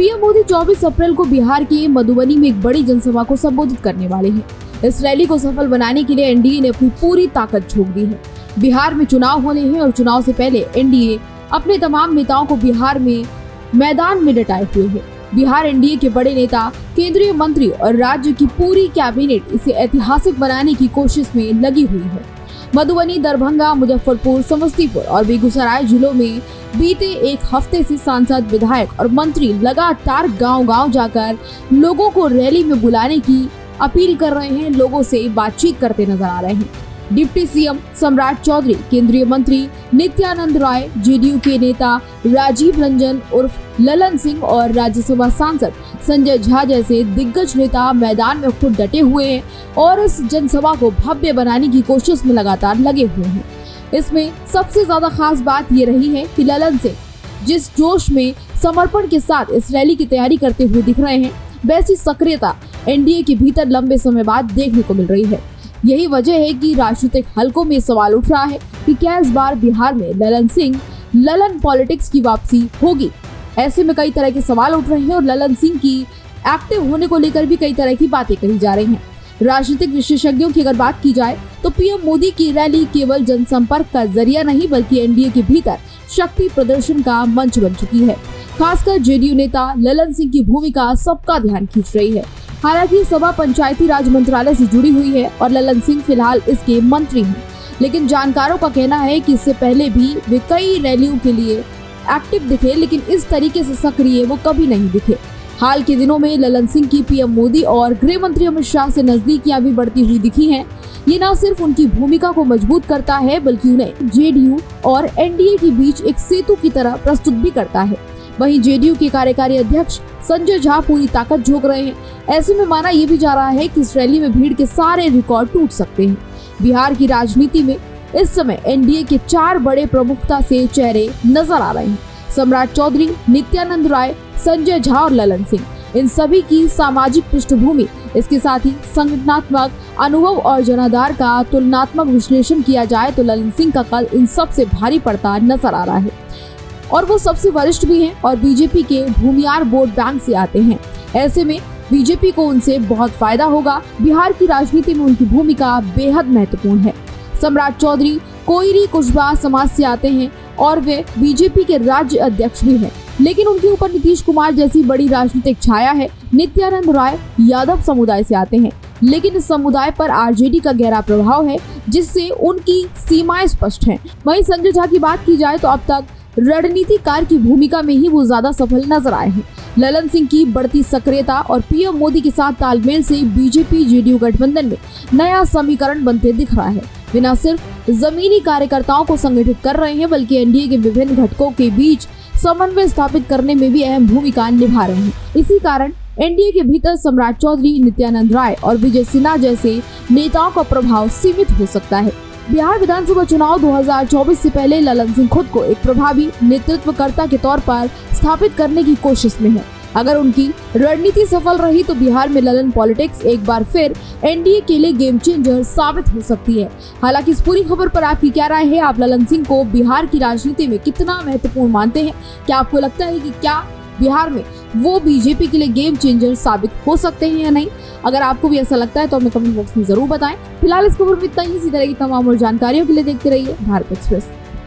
PM Modi 24 अप्रैल को बिहार के मधुबनी में एक बड़ी जनसभा को संबोधित करने वाले हैं। इस रैली को सफल बनाने के लिए एनडीए ने अपनी पूरी ताकत झोंक दी है। बिहार में चुनाव होने हैं और चुनाव से पहले एनडीए अपने तमाम नेताओं को बिहार में मैदान में डटाए हुए है। बिहार एनडीए के बड़े नेता, केंद्रीय मंत्री और राज्य की पूरी कैबिनेट इसे ऐतिहासिक बनाने की कोशिश में लगी हुई है। मधुबनी, दरभंगा, मुजफ्फरपुर, समस्तीपुर और बेगूसराय जिलों में बीते एक हफ्ते से सांसद, विधायक और मंत्री लगातार गांव-गांव जाकर लोगों को रैली में बुलाने की अपील कर रहे हैं, लोगों से बातचीत करते नजर आ रहे हैं। डिप्टी सीएम सम्राट चौधरी, केंद्रीय मंत्री नित्यानंद राय, जेडीयू के नेता राजीव रंजन उर्फ ललन सिंह और राज्यसभा सांसद संजय झा जैसे दिग्गज नेता मैदान में खुद डटे हुए हैं और इस जनसभा को भव्य बनाने की कोशिश में लगातार लगे हुए हैं। इसमें सबसे ज्यादा खास बात ये रही है कि ललन सिंह जिस जोश में समर्पण के साथ इस रैली की तैयारी करते हुए दिख रहे हैं, वैसी सक्रियता एनडीए के भीतर लंबे समय बाद देखने को मिल रही है। यही वजह है कि राजनीतिक हलकों में सवाल उठ रहा है कि क्या इस बार बिहार में ललन पॉलिटिक्स की वापसी होगी। ऐसे में कई तरह के सवाल उठ रहे हैं और ललन सिंह की एक्टिव होने को लेकर भी कई तरह की बातें कही जा रही हैं। राजनीतिक विशेषज्ञों की अगर बात की जाए तो पीएम मोदी की रैली केवल जनसंपर्क का जरिया नहीं बल्कि एनडीए के भीतर शक्ति प्रदर्शन का मंच बन चुकी है। खासकर जेडीयू नेता ललन सिंह की भूमिका सबका ध्यान खींच रही है। हालांकि सभा पंचायती राज मंत्रालय से जुड़ी हुई है और ललन सिंह फिलहाल इसके मंत्री हैं, लेकिन जानकारों का कहना है कि इससे पहले भी वे कई रैलियों के लिए एक्टिव दिखे, लेकिन इस तरीके से सक्रिय वो कभी नहीं दिखे। हाल के दिनों में ललन सिंह की पीएम मोदी और गृह मंत्री अमित शाह से नजदीकियां भी बढ़ती हुई दिखी हैं। ये न सिर्फ उनकी भूमिका को मजबूत करता है बल्कि उन्हें जेडीयू और एनडीए के बीच एक सेतु की तरह प्रस्तुत भी करता है। वहीं जेडीयू के कार्यकारी अध्यक्ष संजय झा पूरी ताकत झोंक रहे हैं। ऐसे में माना यह भी जा रहा है कि इस रैली में भीड़ के सारे रिकॉर्ड टूट सकते हैं। बिहार की राजनीति में इस समय एनडीए के 4 बड़े प्रमुखता से चेहरे नजर आ रहे हैं: सम्राट चौधरी, नित्यानंद राय, संजय झा और ललन सिंह। इन सभी की सामाजिक पृष्ठभूमि, इसके साथ ही संगठनात्मक अनुभव और जनाधार का तुलनात्मक विश्लेषण किया जाए तो ललन सिंह का कल इन सबसे भारी पड़ता नजर आ रहा है और वो सबसे वरिष्ठ भी हैं और बीजेपी के भूमियार वोट बैंक से आते हैं। ऐसे में बीजेपी को उनसे बहुत फायदा होगा। बिहार की राजनीति में उनकी भूमिका बेहद महत्वपूर्ण है। सम्राट चौधरी कोइरी कुशवाहा समाज से आते हैं और वे बीजेपी के राज्य अध्यक्ष भी हैं, लेकिन उनके ऊपर नीतीश कुमार जैसी बड़ी राजनीतिक छाया है। नित्यानंद राय यादव समुदाय से आते हैं, लेकिन इस समुदाय पर आरजेडी का गहरा प्रभाव है जिससे उनकी सीमाएं स्पष्ट हैं। वहीं संजय झा की बात की जाए तो अब तक रणनीतिकार की भूमिका में ही वो ज्यादा सफल नजर आए हैं। ललन सिंह की बढ़ती सक्रियता और पीएम मोदी के साथ तालमेल से बीजेपी जेडीयू गठबंधन में नया समीकरण बनते दिख रहा है। वे न सिर्फ जमीनी कार्यकर्ताओं को संगठित कर रहे हैं बल्कि एनडीए के विभिन्न घटकों के बीच समन्वय स्थापित करने में भी अहम भूमिका निभा रहे हैं। इसी कारण एनडीए के भीतर सम्राट चौधरी, नित्यानंद राय और विजय सिन्हा जैसे नेताओं का प्रभाव सीमित हो सकता है। बिहार विधानसभा चुनाव 2024 से पहले ललन सिंह खुद को एक प्रभावी नेतृत्वकर्ता के तौर पर स्थापित करने की कोशिश में है। अगर उनकी रणनीति सफल रही तो बिहार में ललन पॉलिटिक्स एक बार फिर एनडीए के लिए गेम चेंजर साबित हो सकती है। हालांकि इस पूरी खबर पर आपकी क्या राय है? आप ललन सिंह को बिहार की राजनीति में कितना महत्वपूर्ण मानते हैं? क्या आपको लगता है कि क्या बिहार में वो बीजेपी के लिए गेम चेंजर साबित हो सकते हैं या नहीं? अगर आपको भी ऐसा लगता है तो हमें कमेंट बॉक्स में जरूर बताएं। फिलहाल इस खबर में इतना ही। इसी तरह की तमाम और जानकारियों के लिए देखते रहिए भारत एक्सप्रेस।